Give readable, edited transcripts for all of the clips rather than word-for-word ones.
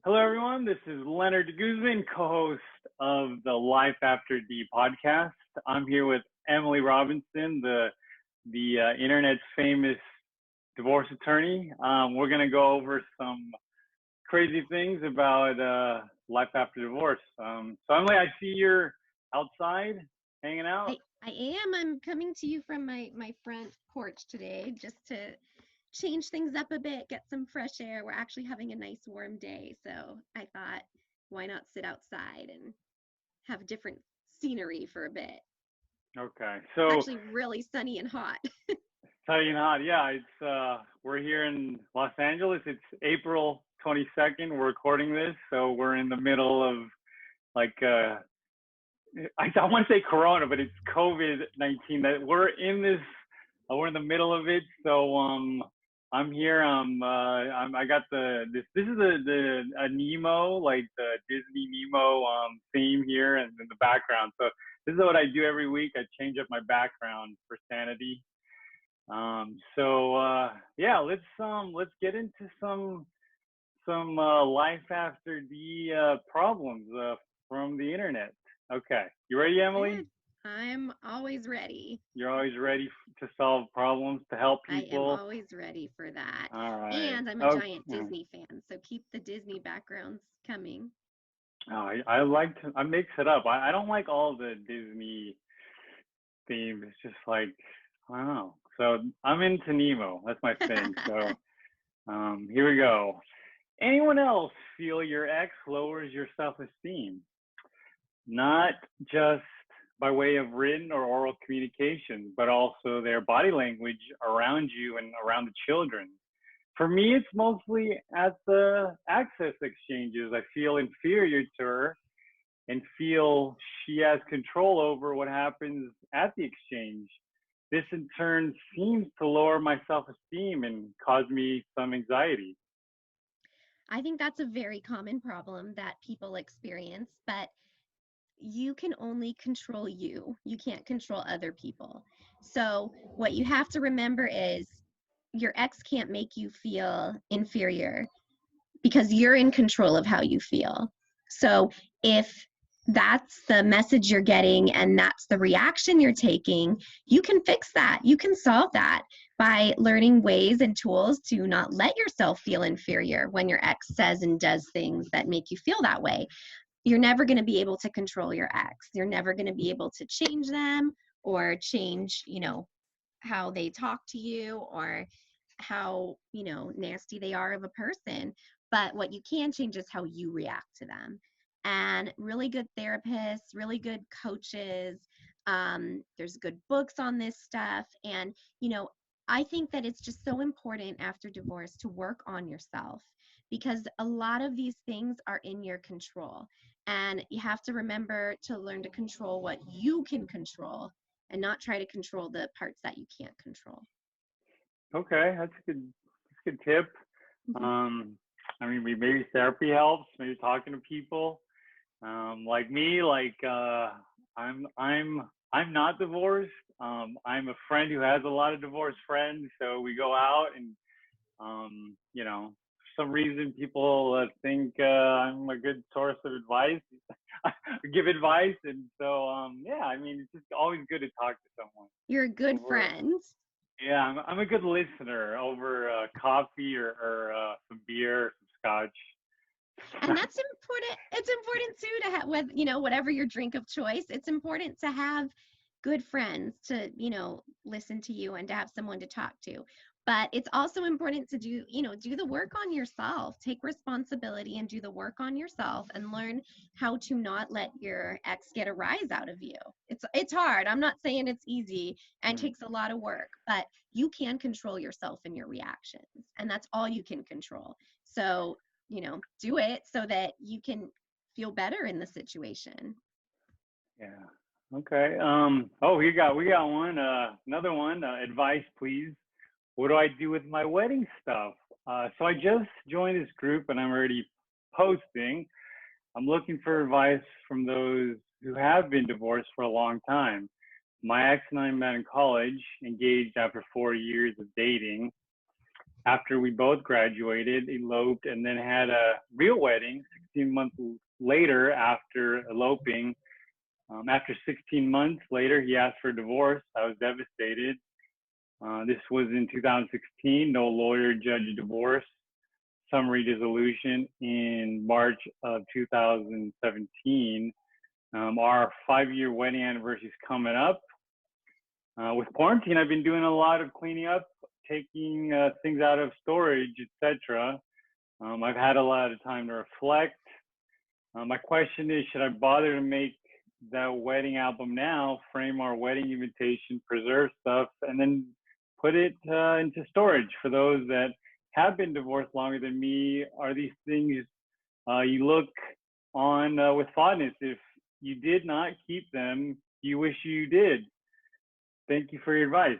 Hello, everyone. This is Leonard Guzman, co-host of the Life After D podcast. I'm here with Emily Robinson, the internet's famous divorce attorney. We're gonna go over some crazy things about life after divorce. So Emily, I see you're outside hanging out. I am. I'm coming to you from my front porch today just to change things up a bit, get some fresh air. We're actually having a nice warm day, so I thought, why not sit outside and have different scenery for a bit? Okay, It's so actually really sunny and hot. Italian hot, yeah. It's we're here in Los Angeles. It's April 22nd. We're recording this, so we're in the middle of like I want to say Corona, but it's COVID-19. That we're in the middle of it. So I'm here. I got this is the a Nemo, like the Disney Nemo theme here and in the background. So this is what I do every week. I change up my background for sanity. Yeah, let's get into some life after the problems from the internet. Okay, you ready, Emily? Good. I'm always ready. You're always ready to solve problems, to help I am people. always ready for that. All right. And I'm a Okay. giant Disney fan, so keep the Disney backgrounds coming. Oh, I like to. I mix it up. I don't like all the Disney themes. It's just like I don't know. So I'm into Nemo. That's my thing. So here we go. Anyone else feel your ex lowers your self-esteem? Not just by way of written or oral communication, but also their body language around you and around the children. For me, it's mostly at the access exchanges. I feel inferior to her and feel she has control over what happens at the exchange. This in turn seems to lower my self esteem and cause me some anxiety. I think that's a very common problem that people experience, but you can only control you. You can't control other people. So, what you have to remember is your ex can't make you feel inferior because you're in control of how you feel. So, if that's the message you're getting and that's the reaction you're taking, you can fix that. You can solve that by learning ways and tools to not let yourself feel inferior when your ex says and does things that make you feel that way. You're never going to be able to control your ex. You're never going to be able to change them or change, how they talk to you or how, nasty they are of a person. But what you can change is how you react to them. And really good therapists, really good coaches, there's good books on this stuff. And, I think that it's just so important after divorce to work on yourself because a lot of these things are in your control. And you have to remember to learn to control what you can control and not try to control the parts that you can't control. Okay, that's a good tip. Mm-hmm. Um, I mean, maybe therapy helps. Maybe talking to people. Like me, I'm not divorced. I'm a friend who has a lot of divorced friends, so we go out and for some reason people think I'm a good source of advice, give advice, and so yeah, I mean it's just always good to talk to someone. You're a good Over, friend. yeah, I'm a good listener over coffee or some beer, some And scotch. that's important. It's important too to have with, whatever your drink of choice, it's important to have good friends to, listen to you and to have someone to talk to. But it's also important to do the work on yourself. Take responsibility and do the work on yourself and learn how to not let your ex get a rise out of you. It's hard. I'm not saying it's easy and takes a lot of work, but you can control yourself and your reactions. And that's all you can control. So do it so that you can feel better in the situation. Yeah. Okay. Oh, we got one. Another one. Advice, please. What do I do with my wedding stuff? So I just joined this group and I'm already posting. I'm looking for advice from those who have been divorced for a long time. My ex and I met in college, engaged after 4 years of dating. after we both graduated, eloped, and then had a real wedding 16 months later after eloping. After 16 months later, he asked for a divorce. I was devastated. This was in 2016. No lawyer, judge, divorce. Summary dissolution in March of 2017. Our 5-year wedding anniversary is coming up. With quarantine, I've been doing a lot of cleaning up, taking things out of storage, etc. I've had a lot of time to reflect. My question is, should I bother to make that wedding album now, frame our wedding invitation, preserve stuff, and then put it into storage for those that have been divorced longer than me? Are these things you look on with fondness? If you did not keep them, you wish you did. Thank you for your advice.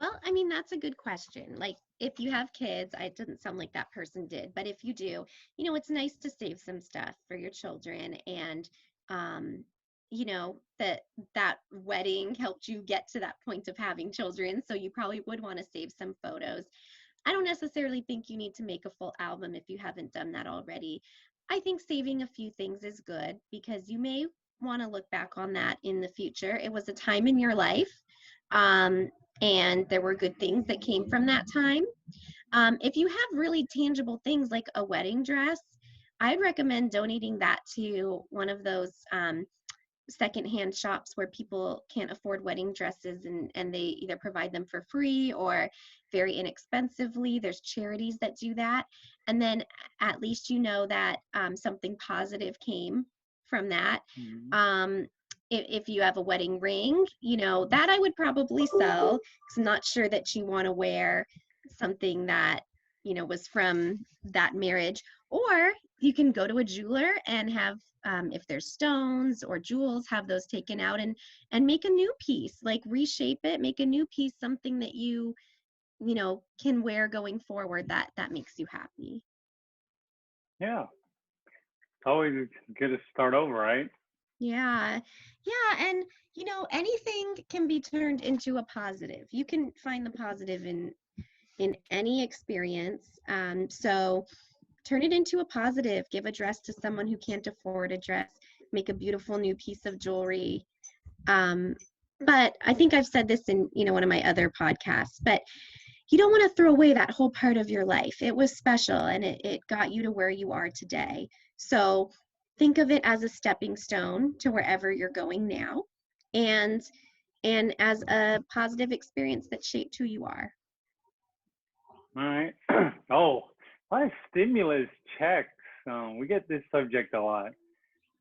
Well, I mean, that's a good question. Like, if you have kids, it doesn't sound like that person did, but if you do, it's nice to save some stuff for your children. And, that wedding helped you get to that point of having children. So you probably would want to save some photos. I don't necessarily think you need to make a full album if you haven't done that already. I think saving a few things is good because you may want to look back on that in the future. It was a time in your life. And there were good things that came from that time. If you have really tangible things like a wedding dress, I'd recommend donating that to one of those secondhand shops where people can't afford wedding dresses and they either provide them for free or very inexpensively. There's charities that do that. And then at least you know that something positive came from that. Mm-hmm. If you have a wedding ring, that I would probably sell because I'm not sure that you want to wear something that, was from that marriage. Or you can go to a jeweler and have, if there's stones or jewels, have those taken out and make a new piece, like reshape it, make a new piece, something that you can wear going forward that makes you happy. Yeah. It's always good to start over, right? Yeah. And, anything can be turned into a positive. You can find the positive in any experience. So turn it into a positive. Give a dress to someone who can't afford a dress. Make a beautiful new piece of jewelry. But I think I've said this in, one of my other podcasts, but you don't want to throw away that whole part of your life. It was special and it got you to where you are today. So think of it as a stepping stone to wherever you're going now and as a positive experience that shaped who you are. All right. Oh, my stimulus checks. We get this subject a lot.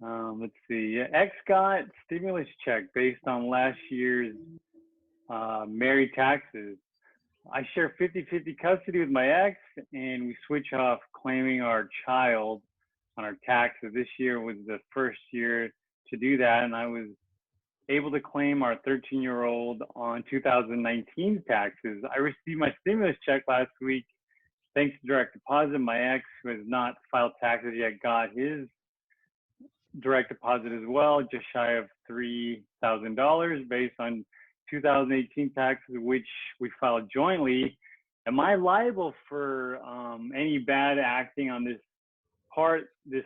Let's see. Ex got stimulus check based on last year's married taxes. I share 50-50 custody with my ex, and we switch off claiming our child on our taxes. This year was the first year to do that, and I was able to claim our 13-year-old on 2019 taxes. I received my stimulus check last week thanks to direct deposit. My ex, who has not filed taxes yet, got his direct deposit as well, just shy of $3,000 based on 2018 taxes, which we filed jointly. Am I liable for any bad acting on this part, this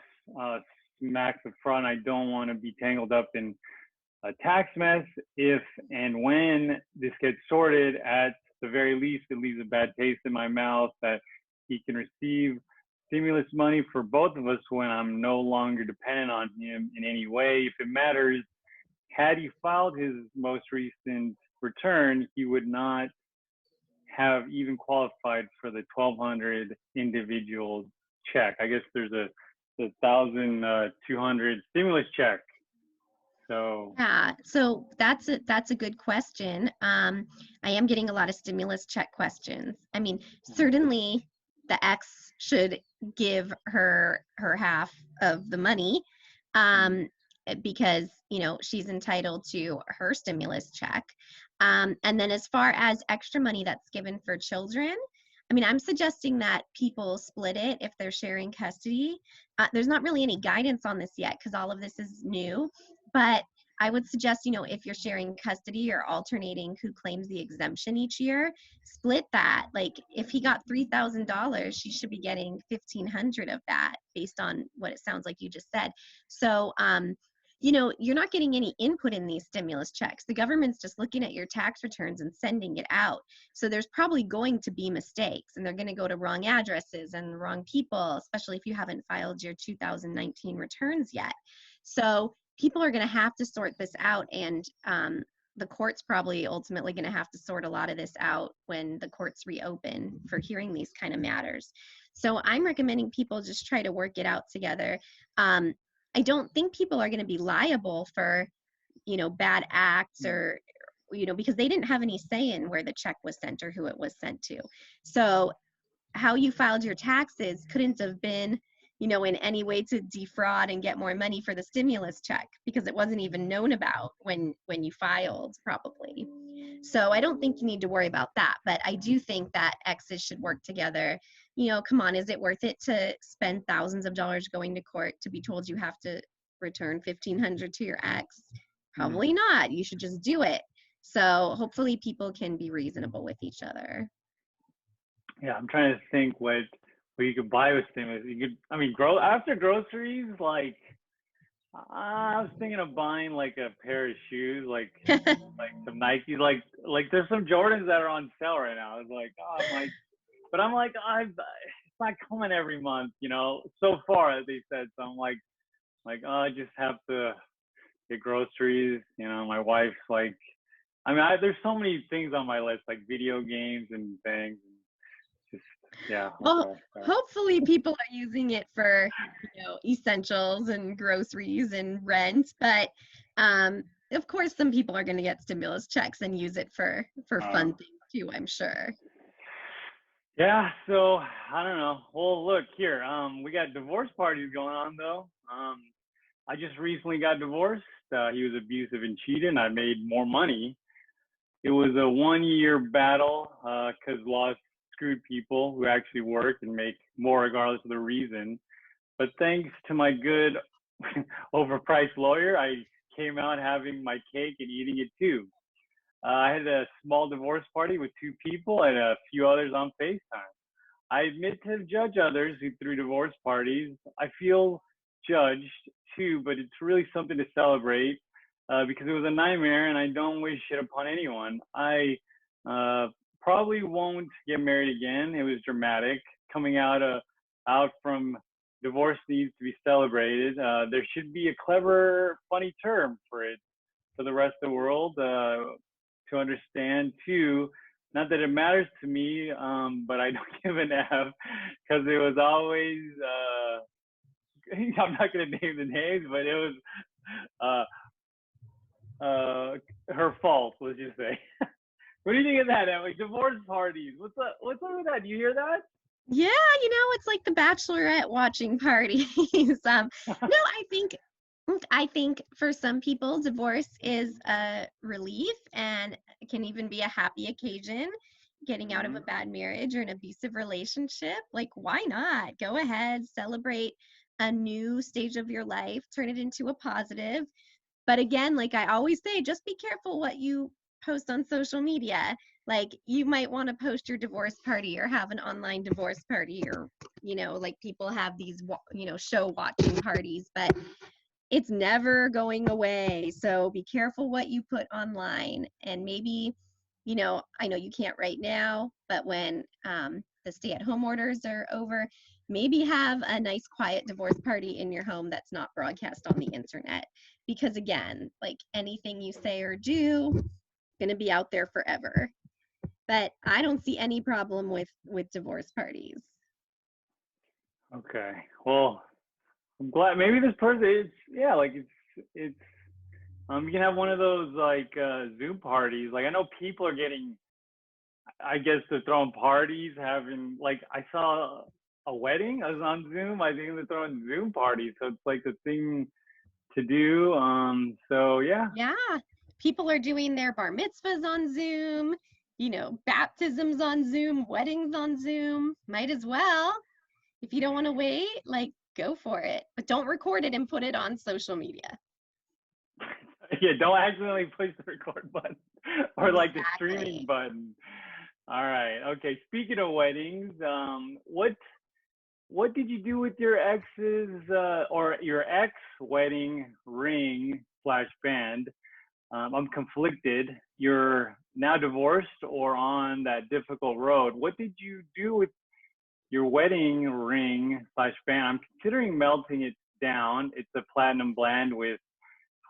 smacks of fraud? I don't want to be tangled up in a tax mess. If and when this gets sorted, at the very least, it leaves a bad taste in my mouth that he can receive stimulus money for both of us when I'm no longer dependent on him in any way. If it matters, had he filed his most recent return, he would not have even qualified for the $1,200 individual check. I guess there's a $1,200 stimulus check. So yeah, so that's a good question. I am getting a lot of stimulus check questions. I mean, certainly the ex should give her half of the money because she's entitled to her stimulus check. And then as far as extra money that's given for children, I mean, I'm suggesting that people split it if they're sharing custody. There's not really any guidance on this yet because all of this is new, but I would suggest, if you're sharing custody or alternating who claims the exemption each year, split that. Like if he got $3,000, she should be getting 1,500 of that based on what it sounds like you just said. So, you're not getting any input in these stimulus checks. The government's just looking at your tax returns and sending it out. So there's probably going to be mistakes, and they're going to go to wrong addresses and the wrong people, especially if you haven't filed your 2019 returns yet. So people are going to have to sort this out, and the court's probably ultimately going to have to sort a lot of this out when the courts reopen for hearing these kind of matters. So I'm recommending people just try to work it out together. I don't think people are going to be liable for, bad acts or, because they didn't have any say in where the check was sent or who it was sent to. So how you filed your taxes couldn't have been, in any way to defraud and get more money for the stimulus check, because it wasn't even known about when you filed, probably. So I don't think you need to worry about that, but I do think that exes should work together. Come on, is it worth it to spend thousands of dollars going to court to be told you have to return 1,500 to your ex? Probably not. You should just do it. So hopefully people can be reasonable with each other. Yeah, I'm trying to think what you could buy with stimulus. After groceries, like I was thinking of buying like a pair of shoes, like some Nikes, like there's some Jordans that are on sale right now. It's like, but I'm like, it's not coming every month, so far, as they said. So I'm like, I just have to get groceries. My wife's like, there's so many things on my list, like video games and things. Just, yeah. Well, hopefully people are using it for, essentials and groceries and rent. But of course, some people are going to get stimulus checks and use it for fun things too, I'm sure. Yeah, so I don't know. Well, look here. We got divorce parties going on though. I just recently got divorced. He was abusive and cheated, and I made more money. It was a 1-year battle because law screwed people who actually work and make more regardless of the reason. But thanks to my good overpriced lawyer, I came out having my cake and eating it too. I had a small divorce party with 2 people and a few others on FaceTime. I admit to judge others who threw divorce parties. I feel judged too, but it's really something to celebrate because it was a nightmare and I don't wish it upon anyone. I probably won't get married again. It was dramatic. Coming out from divorce needs to be celebrated. There should be a clever, funny term for it for the rest of the world to understand too. Not that it matters to me, but I don't give an F because it was always, I'm not going to name the names, but it was her fault, let's just say. What do you think of that, Emily? Divorce parties. What's up with that? Do you hear that? Yeah, it's like the Bachelorette watching parties. No, I think for some people, divorce is a relief and can even be a happy occasion. Getting out of a bad marriage or an abusive relationship, like, why not? Go ahead, celebrate a new stage of your life, turn it into a positive. But again, like I always say, just be careful what you post on social media. Like, you might want to post your divorce party or have an online divorce party, or, like people have these, show watching parties, but it's never going away. So be careful what you put online, and maybe, I know you can't right now, but when the stay-at-home orders are over, maybe have a nice quiet divorce party in your home that's not broadcast on the internet. Because again, like anything you say or do, going to be out there forever. But I don't see any problem with divorce parties. Okay. Well, I'm glad maybe this person is, it's you can have one of those like Zoom parties. Like I know people are getting, I guess, they're throwing parties, having, like, I saw a wedding. I was on Zoom. I think they're throwing Zoom parties. So it's like the thing to do. So yeah. Yeah. People are doing their bar mitzvahs on Zoom, baptisms on Zoom, weddings on Zoom. Might as well. If you don't want to wait, like, go for it. But don't record it and put it on social media. Yeah, don't accidentally push the record button or like the streaming Exactly. button. All right. Okay. Speaking of weddings, what did you do with your ex's or your ex wedding ring slash band? I'm conflicted. You're now divorced or on that difficult road. What did you do with your wedding ring slash band? I'm considering melting it down. It's a platinum blend with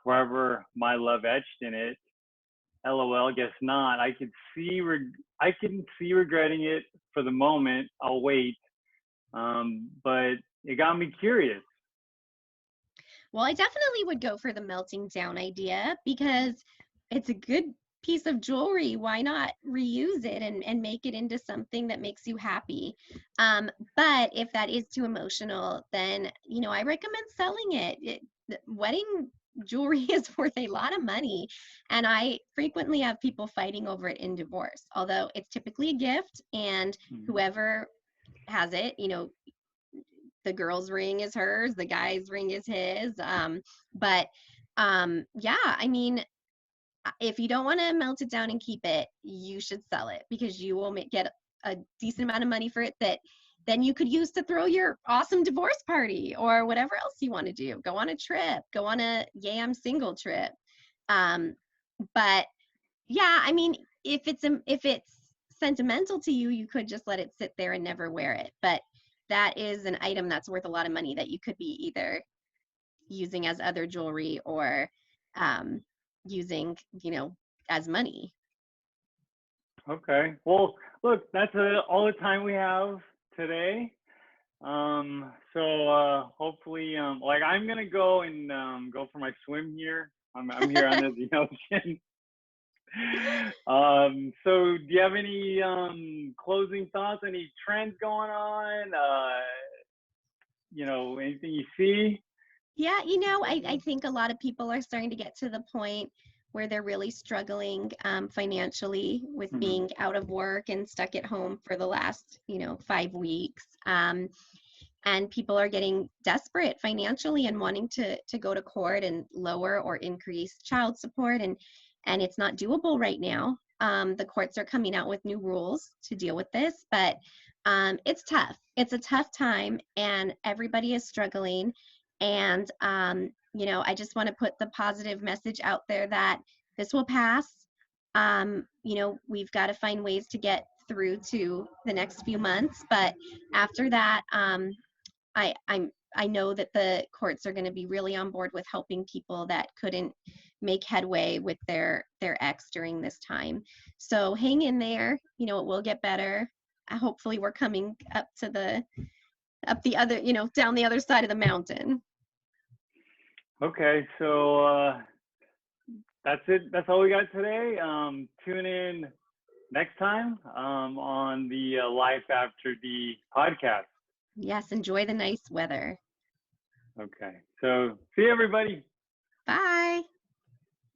Forever My Love etched in it. LOL, guess not. I can see regretting it for the moment. I'll wait. But it got me curious. Well, I definitely would go for the melting down idea because it's a good piece of jewelry. Why not reuse it and make it into something that makes you happy? But if that is too emotional, then, I recommend selling it. The wedding jewelry is worth a lot of money. And I frequently have people fighting over it in divorce, although it's typically a gift and Mhm. whoever has it, the girl's ring is hers, the guy's ring is his. But yeah, I mean, if you don't want to melt it down and keep it, you should sell it because you will get a decent amount of money for it that then you could use to throw your awesome divorce party or whatever else you want to do. Go on a trip, go on a yay, I'm single trip. Um, but yeah, I mean, if it's sentimental to you, you could just let it sit there and never wear it. But that is an item that's worth a lot of money that you could be either using as other jewelry or um, using, as money. Okay. Well, look, that's all the time we have today. So hopefully, like I'm gonna go and go for my swim here. I'm here under the ocean. So do you have any closing thoughts? Any trends going on? Anything you see? Yeah, I think a lot of people are starting to get to the point where they're really struggling financially with Mm-hmm. being out of work and stuck at home for the last, 5 weeks. And people are getting desperate financially and wanting to go to court and lower or increase child support, and it's not doable right now. The courts are coming out with new rules to deal with this, but it's tough. It's a tough time, and everybody is struggling. And I just want to put the positive message out there that this will pass. We've got to find ways to get through to the next few months, but after that, I know that the courts are going to be really on board with helping people that couldn't make headway with their ex during this time. So hang in there. It will get better. Hopefully, we're coming up the other, down the other side of the mountain. Okay, so that's it. That's all we got today. Tune in next time on the Life After D podcast. Yes, enjoy the nice weather. Okay, so see you, everybody. Bye.